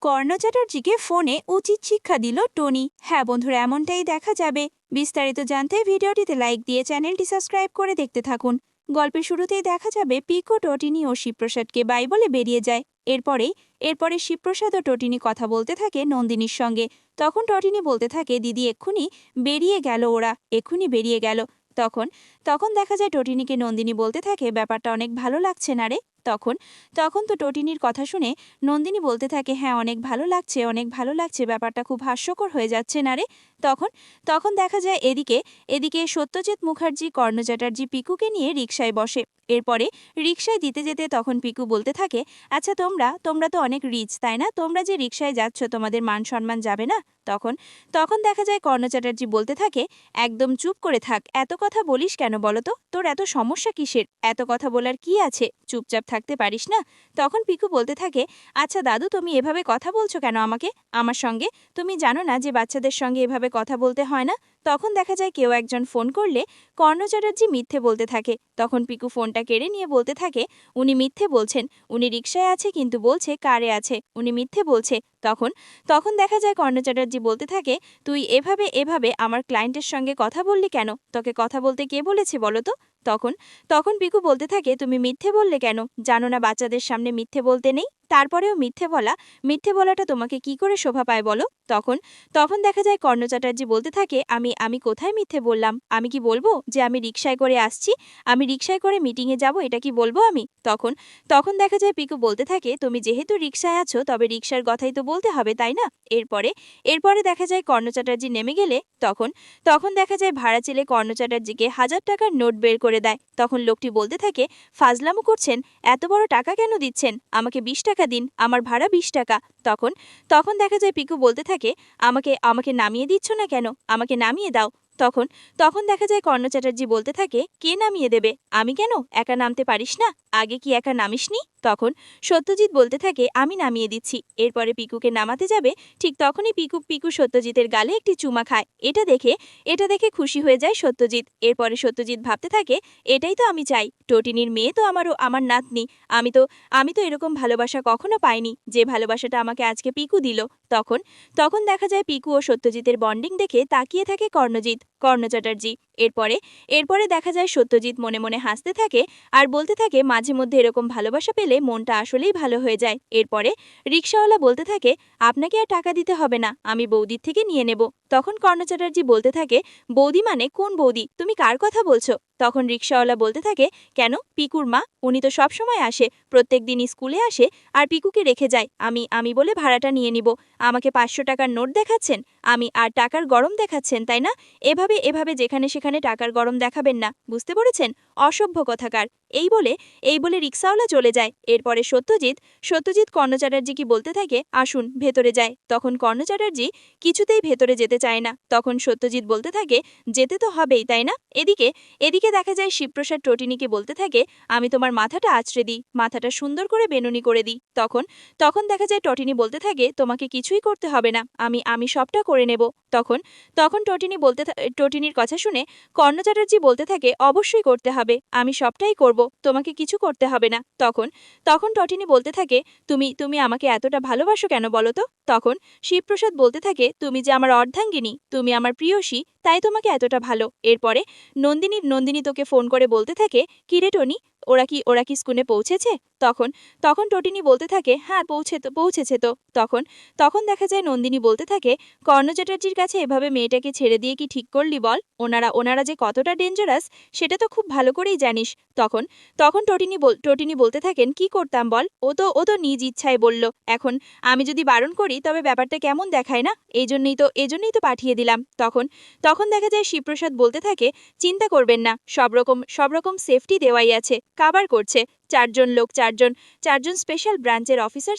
কর্ণ চ্যাটার্জিকে ফোনে উচিত শিক্ষা দিল টনি। হ্যাঁ বন্ধুরা, এমনটাই দেখা যাবে। বিস্তারিত জানতে ভিডিওটিতে লাইক দিয়ে চ্যানেলটি সাবস্ক্রাইব করে দেখতে থাকুন। গল্পের শুরুতেই দেখা যাবে পিকু টটিনি ও শিবপ্রসাদকে বাই বলে বেরিয়ে যায়। এরপরে শিবপ্রসাদ ও টটিনি কথা বলতে থাকে নন্দিনীর সঙ্গে। তখন টটিনি বলতে থাকে, দিদি এক্ষুনি বেরিয়ে গেল, ওরা এক্ষুনি বেরিয়ে গেল। তখন তখন দেখা যায় টটিনিকে নন্দিনী বলতে থাকে, ব্যাপারটা অনেক ভালো লাগছে না রে। তখন তখন তো টটিনির কথা শুনে নন্দিনী বলতে থাকে, হ্যাঁ অনেক ভালো লাগছে, অনেক ভালো লাগছে, ব্যাপারটা খুব হাস্যকর হয়ে যাচ্ছে না রে। তখন তখন দেখা যায় এদিকে সত্যজিৎ মুখার্জি কর্ণ চ্যাটার্জি পিকুকে নিয়ে রিকশায় বসে। এরপরে রিকশায় দিতে যেতে তখন পিকু বলতে থাকে, আচ্ছা তোমরা তো অনেক রিচ, তাই না? তোমরা যে রিকশায় যাচ্ছ, তোমাদের মান সম্মান যাবে না? তখন তখন দেখা যায় কর্ণ চ্যাটার্জি বলতে থাকে, একদম চুপ করে থাক, এত কথা বলিস কেন বলতো? তোর এত সমস্যা কিসের? এত কথা বলার কি আছে? চুপচাপ থাকতে পারিস না? তখন পিকু বলতে থাকে, আচ্ছা দাদু, তুমি এভাবে কথা বলছো কেন আমার সঙ্গে? তুমি জানো না যে বাচ্চাদের সঙ্গে এভাবে কথা বলতে হয় না? তখন দেখা যায় কেউ একজন ফোন করলে কর্ণ চ্যাটার্জি মিথ্যে বলতে থাকে। তখন পিকু ফোনটা কেড়ে নিয়ে বলতে থাকে, উনি মিথ্যে বলছেন, উনি রিকশায় আছে কিন্তু বলছে কারে আছে, উনি মিথ্যে বলছে। তখন তখন দেখা যায় কর্ণ চ্যাটার্জি বলতে থাকে, তুই এভাবে আমার ক্লায়েন্টের সঙ্গে কথা বললি কেন? তোকে কথা বলতে কে বলেছে বলো তো? তখন তখন পিকু বলতে থাকে, তুমি মিথ্যে বললে কেন? জানো না বাচ্চাদের সামনে মিথ্যে বলতে নেই? তারপরেও মিথ্যে বলাটা তোমাকে কি করে শোভা পায় বলো? তখন তখন দেখা যায় কর্ণ চ্যাটার্জি বলতে থাকে, আমি কোথায় মিথ্যে বললাম? আমি কি বলবো যে আমি রিকশায় করে আসছি, আমি রিকশায় করে মিটিংয়ে যাব, এটা কি বলবো আমি? তখন তখন দেখা যায় পিকু বলতে থাকে, তুমি যেহেতু রিকশায় আছো তবে রিকশার কথাই তো বলতে হবে, তাই না? এরপরে এরপরে দেখা যায় কর্ণ চ্যাটার্জি নেমে গেলে তখন তখন দেখা যায় ভাড়া চেলে কর্ণ চ্যাটার্জিকে 1000 টাকার নোট বের করে দেয়। তখন লোকটি বলতে থাকে, ফাজলামো করছেন? এত বড় টাকা কেন দিচ্ছেন? আমাকে 20 টাকা দিন, আমার ভাড়া 20 টাকা। তখন তখন দেখা যায় পিকু বলতে থাকে, আমাকে আমাকে নামিয়ে দিচ্ছ না কেন? আমাকে নামিয়ে দাও। তখন তখন দেখা যায় কর্ণ চ্যাটার্জি বলতে থাকে, কে নামিয়ে দেবে? আমি কেন? একা নামতে পারিস না? আগে কি একা নামিসনি? তখন সত্যজিৎ বলতে থাকে, আমি নামিয়ে দিচ্ছি। এরপরে পিকুকে নামাতে যাবে, ঠিক তখনই পিকু সত্যজিতের গালে একটি চুমা খায়। এটা দেখে খুশি হয়ে যায় সত্যজিৎ। এরপরে সত্যজিৎ ভাবতে থাকে, এটাই তো আমি চাই, টটিনির মেয়ে তো আমার নাতনি। আমি তো আমি তো এরকম ভালোবাসা কখনো পাইনি, যে ভালোবাসাটা আমাকে আজকে পিকু দিল। তখন তখন দেখা যায় পিকু ও সত্যজিতের বন্ডিং দেখে তাকিয়ে থাকে কর্ণ চ্যাটার্জি। এরপরে এরপরে দেখা যায় সত্যজিৎ মনে মনে হাসতে থাকে আর বলতে থাকে, মাঝে মধ্যে এরকম ভালোবাসা পেলে মনটা আসলেই ভালো হয়ে যায়। এরপরে রিকশাওয়ালা বলতে থাকে, আপনাকে আর টাকা দিতে হবে না, আমি বৌদির থেকে নিয়ে নেব। তখন কর্ণ চ্যাটার্জি বলতে থাকে, বৌদি মানে কোন বৌদি? তুমি কার কথা বলছো? তখন রিকশাওয়ালা বলতে থাকে, কেন, পিকুর মা, উনি তো সব সময় আসে, প্রত্যেক দিনই স্কুলে আসে আর পিকুকে রেখে যায়। আমি বলে ভাড়াটা নিয়ে নিব। আমাকে 500 টাকার নোট দেখাচ্ছেন, আমি আর টাকার গরম দেখাচ্ছেন, তাই না? এভাবে যেখানে সেখানে টাকার গরম দেখাবেন না, বুঝতে পেরেছেন? অসভ্য কথাকার। এই বলে রিকশাওয়ালা চলে যায়। এরপরে সত্যজিৎ কর্ণ চ্যাটার্জিকে বলতে থাকে, আসুন ভেতরে যায়। তখন কর্ণ চ্যাটার্জি কিছুতেই ভেতরে যেতে চায় না। তখন সত্যজিৎ বলতে থাকে, যেতে তো হবেই, তাই না? এদিকে দেখা যায় শিবপ্রসাদ টটিনিকে বলতে থাকে, আমি তোমার মাথাটা আঁচড়ে দিই, মাথাটা সুন্দর করে বেনুনি করে দিই। তখন দেখা যায় টটিনি বলতে থাকে, তোমাকে কিছুই করতে হবে না, আমি সবটা করে নেব। তখন তখন টটিনির কথা শুনে কর্ণ চ্যাটার্জি বলতে থাকে, অবশ্যই করতে হবে, আমি সবটাই করব, তোমাকে কিছু করতে হবে না। তখন টটিনি বলতে থাকে, তুমি আমাকে এতটা ভালোবাসো কেন বলো তো? তখন শিবপ্রসাদ বলতে থাকে, তুমি যে আমার অর্ধাঙ্গিনী, তুমি আমার প্রিয়সী, তাই তোমাকে এতটা ভালো। এরপরে নন্দিনী তোকে ফোন করে বলতে থাকে, কিরে টনি, ওরা কি স্কুলে পৌঁছেছে? তখন তখন টটিনি বলতে থাকে, হ্যাঁ পৌঁছেছে তো। তখন দেখা যায় নন্দিনী বলতে থাকে, কর্ণ চ্যাটার্জির কাছে এভাবে মেয়েটাকে ছেড়ে দিয়ে কি ঠিক করলি বল? ওনারা যে কতটা ডেঞ্জারাস সেটা তো খুব ভালো করেই জানিস। তখন তখন টটিনি বলতে থাকেন, কি করতাম বল? ও তো নিজ ইচ্ছায় বলল। এখন আমি যদি বারণ করি তবে ব্যাপারটা কেমন দেখায় না? এই জন্যই তো পাঠিয়ে দিলাম। তখন দেখা যায় শিবপ্রসাদ বলতে থাকে, চিন্তা করবেন না, সব রকম সেফটি দেওয়াই আছে, কাভার করছে। চারজন স্পেশাল ব্রাঞ্চের অফিসার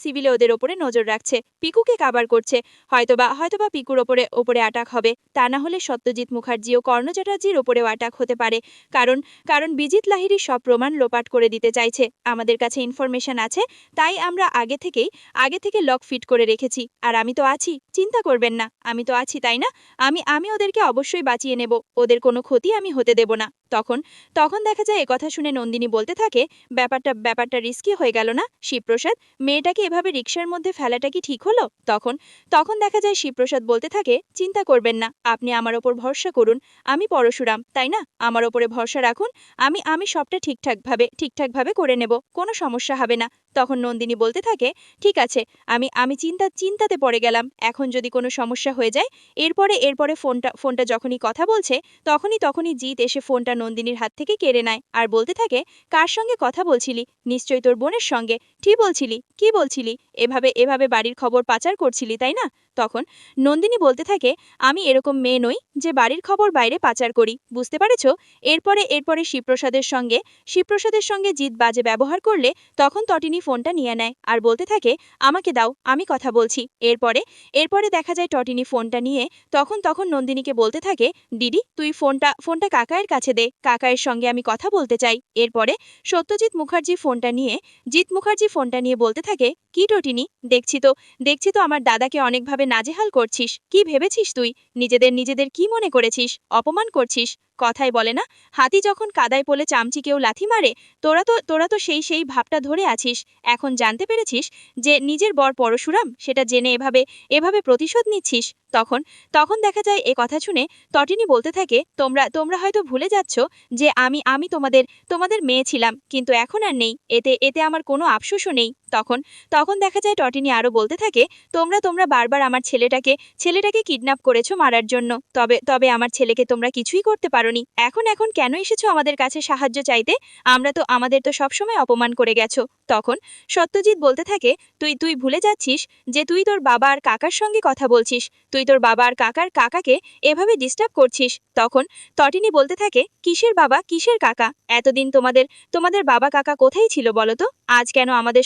সিভিলে ওদের ওপরে নজর রাখছে, পিকুকে কাভার করছে। হয়তোবা পিকুর ওপরে অ্যাটাক হবে, তা না হলে সত্যজিৎ মুখার্জি ও কর্ণ চ্যাটার্জির ওপরেও অ্যাটাক হতে পারে। কারণ বিজিত লাহিড়ী সব প্রমাণ লোপাট করে দিতে চাইছে। আমাদের কাছে ইনফরমেশন আছে, তাই আমরা আগে থেকে লক ফিট করে রেখেছি। আর আমি তো আছি, চিন্তা করবেন না, আমি তো আছি, তাই না? আমি ওদেরকে অবশ্যই বাঁচিয়ে নেব, ওদের কোনো ক্ষতি আমি হতে দেব না। তখন দেখা যায় একথা শুনে নন্দিনী বলতে থাকে, ব্যাপারটা রিস্কি হয়ে গেল না? শিবপ্রসাদ, মেয়েটাকে এভাবে রিকশার মধ্যে ফেলাটা কি ঠিক হলো? তখন দেখা যায় শিবপ্রসাদ বলতে থাকে, চিন্তা করবেন না, আপনি আমার ওপর ভরসা করুন। আমি পরশুরাম, তাই না? আমার ওপরে ভরসা রাখুন। আমি সবটা ঠিকঠাকভাবে করে নেব, কোনো সমস্যা হবে না। তখন নন্দিনী বলতে থাকে, ঠিক আছে, আমি চিন্তাতে পড়ে গেলাম। এখন যদি কোনো সমস্যা হয়ে যায়। এরপরে ফোনটা যখনই কথা বলছে তখনই জিৎ এসে ফোনটা নন্দিনীর হাত থেকে কেড়ে নেয় আর বলতে থাকে, কার সঙ্গে কথা বলছিলি? নিশ্চয়ই তোর বোনের সঙ্গে। ঠিক বলছিলি? কি বলছিলি? এভাবে বাড়ির খবর পাচার করছিলি, তাই না? তখন নন্দিনী বলতে থাকে, আমি এরকম মেয়ে নই যে বাড়ির খবর বাইরে পাচার করি, বুঝতে পারেছ? এরপরে শিবপ্রসাদের সঙ্গে জিৎ বাজে ব্যবহার করলে তখন তটিনী ফোনটা নিয়ে নেয় আর বলতে থাকে, আমাকে দাও, আমি কথা বলছি। এরপরে দেখা যায় টটিনী ফোনটা নিয়ে তখন নন্দিনীকে বলতে থাকে, দিদি তুই ফোনটা কাকায়ের কাছে দে, কাকায়ের সঙ্গে আমি কথা বলতে চাই। এরপরে সত্যজিৎ মুখার্জি ফোনটা নিয়ে বলতে থাকে, কি টটিনী, দেখছি তো আমার দাদাকে অনেকভাবে নাজেহাল করছিস। কি ভেবেছিস তুই? নিজেদের কি মনে করেছিস? অপমান করছিস। কথাই বলে না, হাতি যখন কাদায় পড়লে চামচিকেও লাথি মারে, তোরা তো সেই ভাবটা ধরে আছিস। এখন জানতে পেরেছিস যে নিজের বর পরশুরাম, সেটা জেনে এভাবে প্রতিশোধ নিচ্ছিস। তখন দেখা যায় এ কথা শুনে তটিনী বলতে থাকে, তোমরা হয়তো ভুলে যাচ্ছ যে আমি তোমাদের মেয়ে ছিলাম, কিন্তু এখন আর নেই। এতে আমার কোনো আফসোসও নেই। তখন দেখা যায় টটিনী আরো বলতে থাকে, তোমরা বারবার আমার ছেলেটাকে কিডন্যাপ করেছো মারার জন্য। তবে আমার ছেলেকে তোমরা কিছুই করতে পারোনি। এখন কেন এসেছো আমাদের কাছে সাহায্য চাইতে? আমাদের তো সবসময় অপমান করে গেছো। তখন সত্যজিৎ বলতে থাকে, তুই ভুলে যাচ্ছিস যে তুই তোর বাবা আর কাকার সঙ্গে কথা বলছিস। তুই তোর বাবা আর কাকাকে এভাবে ডিস্টার্ব করছিস। তখন তটিনী বলতে থাকে, কিসের বাবা কিসের কাকা? এতদিন তোমাদের বাবা কাকা কোথায় ছিল বলো তো? আজ কেন আমাদের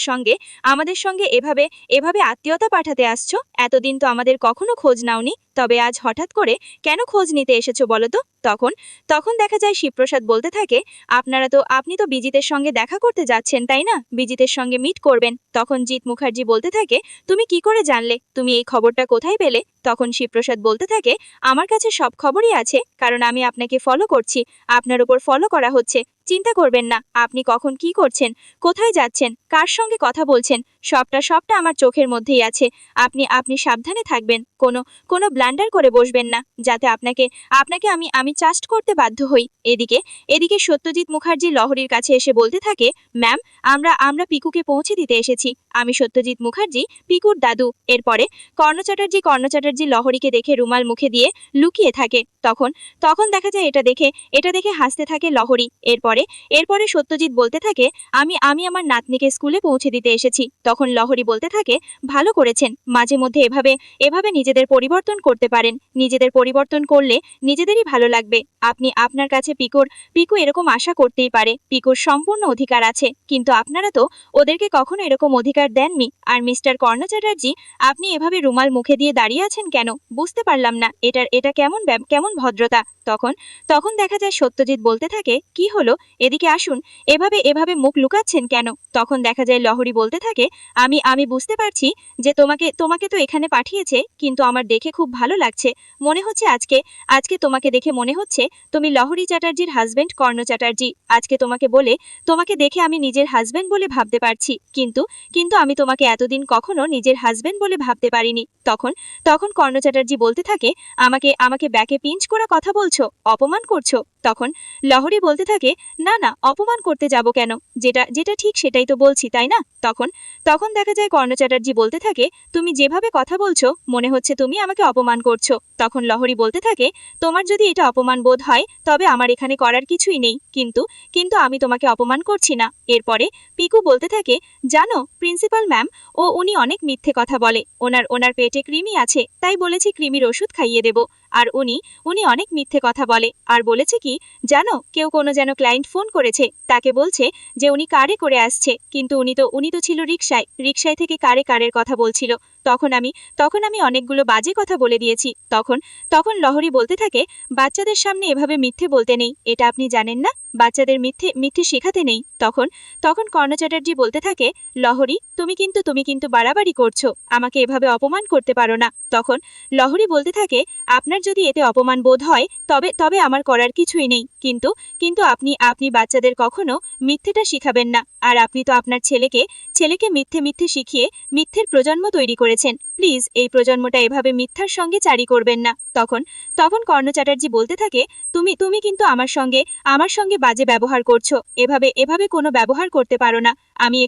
সঙ্গে এভাবে আত্মীয়তা পাঠাতে আসছো? এতদিন তো আমাদের কখনো খোঁজ নাওনি, তবে আজ হঠাৎ করে কেন খোঁজ নিতে এসেছো বলো তো? তখন দেখা যায় শিবপ্রসাদ বলতে থাকে, আপনি তো বিজিতের সঙ্গে দেখা করতে যাচ্ছেন, তাই না? বিজিতের সঙ্গে মিট করবেন। তখন জিৎ মুখার্জি বলতে থাকে, তুমি কি করে জানলে? তুমি এই খবরটা কোথায় পেলে? তখন শিবপ্রসাদ বলতে থাকে, আমার কাছে সব খবরই আছে, কারণ আমি আপনাকে ফলো করছি। আপনার উপর ফলো করা হচ্ছে। চিন্তা করবেন না, আপনি কখন কি করছেন, কোথায় যাচ্ছেন, কার সঙ্গে কথা বলছেন, সবটা আমার চোখের মধ্যেই আছে। আপনি সাবধানে থাকবেন, কোনো ব্লান্ডার করে বসবেন না, যাতে আপনাকে আমি ট্রাস্ট করতে বাধ্য হই। এদিকে সত্যজিৎ মুখার্জি লহরীর কাছে এসে বলতে থাকে, ম্যাম, আমরা পিকুকে পৌঁছে দিতে এসেছি। আমি সত্যজিৎ মুখার্জি, পিকুর দাদু। এরপরে কর্ণ চ্যাটার্জি লহরীকে দেখে রুমাল মুখে দিয়ে লুকিয়ে থাকে। তখন দেখা যায় এটা দেখে হাসতে থাকে লহরী। এরপরে সত্যজিৎ বলতে থাকে, আমি আমার নাতনিকে স্কুলে পৌঁছে দিতে এসেছি। তখন লহরী বলতে থাকে, ভালো করেছেন, মাঝে মধ্যে এভাবে নিজেদের পরিবর্তন করতে পারেন। নিজেদের পরিবর্তন করলে নিজেদেরই ভালো লাগবে। আপনার কাছে পিকু এরকম আশা করতেই পারে। পিকুর সম্পূর্ণ অধিকার আছে, কিন্তু আপনারা তো ওদেরকে কখনো এরকম অধিকার দেননি। আর মিস্টার কর্ণ চ্যাটার্জি, আপনি এভাবে রুমাল মুখে দিয়ে দাঁড়িয়ে আছেন কেন? বুঝতে পারলাম না, এটা কেমন ভদ্রতা? তখন দেখা যায় সত্যজিৎ বলতে থাকে, কি হলো, এদিকে আসুন, এভাবে মুখ লুকাচ্ছেন কেন? তখন দেখা যায় লহরী বলতে থাকে, আমি বুঝতে পারছি যে তোমাকে তো এখানে পাঠিয়েছে, কিন্তু আমার দেখে খুব ভালো লাগছে। মনে হচ্ছে আজকে তোমাকে দেখে মনে হচ্ছে তুমি লহরী চ্যাটার্জির হাজবেন্ড কর্ণ চ্যাটার্জি। আজকে তোমাকে দেখে আমি নিজের হাজবেন্ড বলে ভাবতে পারছি, কিন্তু আমি তোমাকে এতদিন কখনো নিজের হাজবেন্ড বলে ভাবতে পারিনি। তখন কর্ণ চ্যাটার্জি বলতে থাকে, আমাকে ব্যাকে পিঞ্চ করা কথা বলছো, অপমান করছো? তখন লহরী বলতে থাকে, না অপমান করতে যাব কেন? যেটা ঠিক সেটাই তো বলছি, তাই না? তখন দেখা যায় কর্ণ চ্যাটার্জি বলতে থাকে, তুমি যেভাবে কথা বলছো মনে হচ্ছে তুমি আমাকে অপমান করছো। তখন লহরী বলতে থাকে, তোমার যদি এটা অপমান বোধ হয় তবে আমার এখানে করার কিছুই নেই, কিন্তু আমি তোমাকে অপমান করছি না। এরপরে পিকু বলতে থাকে, জানো প্রিন্সিপাল ম্যাম, উনি অনেক মিথ্যে কথা বলে। ওনার পেটে কৃমি আছে, তাই বলেছি কৃমির ওষুধ খাইয়ে দেব। আর উনি অনেক মিথ্যে কথা বলে। আর বলেছে কি জানো, কেউ কোনো যেন ক্লায়েন্ট ফোন করেছে, তাকে বলছে যে উনি কারে করে আসছে, কিন্তু উনি তো ছিল রিকশায় থেকে কারের কথা বলছিল। তখন আমি অনেকগুলো বাজে কথা বলে দিয়েছি। তখন লহরী বলতে থাকে, বাচ্চাদের সামনে এভাবে মিথ্যে বলতে নেই, এটা আপনি জানেন না? বাচ্চাদের মিথ্যে মিথ্যে শেখাতে নেই। তখন কর্ণ চ্যাটার্জি বলতে থাকে, লহরী তুমি কিন্তু বাড়াবাড়ি করছো, আমাকে এভাবে অপমান করতে পারো না। তখন লহরী বলতে থাকে, আপনার যদি এতে অপমান বোধ হয় তবে তবে আমার করার কিছুই নেই, কিন্তু কিন্তু আপনি বাচ্চাদের কখনো মিথ্যেটা শিখাবেন না। আর আপনি তো আপনার ছেলেকে মিথ্যে মিথ্যে শিখিয়ে মিথ্যের প্রজন্ম তৈরি করেছেন। প্লিজ এই প্রজন্মটা এভাবে মিথ্যার সঙ্গে চারি করবেন না। তখন কর্ণ চ্যাটার্জি বলতে থাকে, তুমি কিন্তু আমার সঙ্গে বাজে ব্যবহার করছো, এভাবে কোনো ব্যবহার করতে পারো না। আমি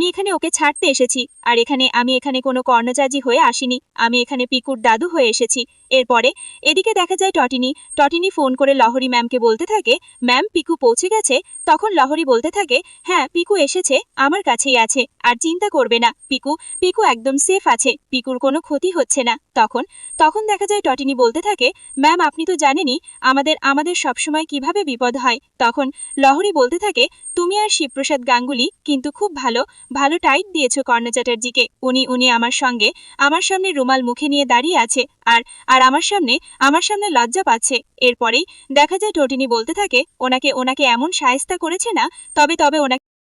এখানে ওকে ছাড়তে এসেছি, আর আমি এখানে কোনো কর্ণচাজি হয়ে আসিনি, আমি এখানে পিকুর দাদু হয়ে এসেছি। এরপরে এদিকে দেখা যায় টটিনি ফোন করে লহরী ম্যামকে বলতে থাকে, ম্যাম পিকু পৌঁছে গেছে। তখন লহরী বলতে থাকে, হ্যাঁ পিকু এসেছে, আমার কাছেই আছে, আর চিন্তা করবে না, পিকু একদম সেফ আছে, পিকুর কোনো ক্ষতি হচ্ছে না। তখন দেখা যায় টটিনি বলতে থাকে, ম্যাম আপনি তো জানেনই আমাদের সবসময় কিভাবে বিপদ হয়। তখন লহরী বলতে থাকে, তুমি আর শিবপ্রসাদ গাঙ্গুলি কিন্তু খুব ভালো টাইট দিয়েছো কর্ণ চ্যাটার্জিকে। উনি আমার সামনে রুমাল মুখে নিয়ে দাঁড়িয়ে আছে, আর আমার সামনে লজ্জা পাচ্ছে। এরপরেই দেখা যায় টটিনি বলতে থাকে, ওনাকে এমন শায়েস্তা করেছে না, তবে ওনাকে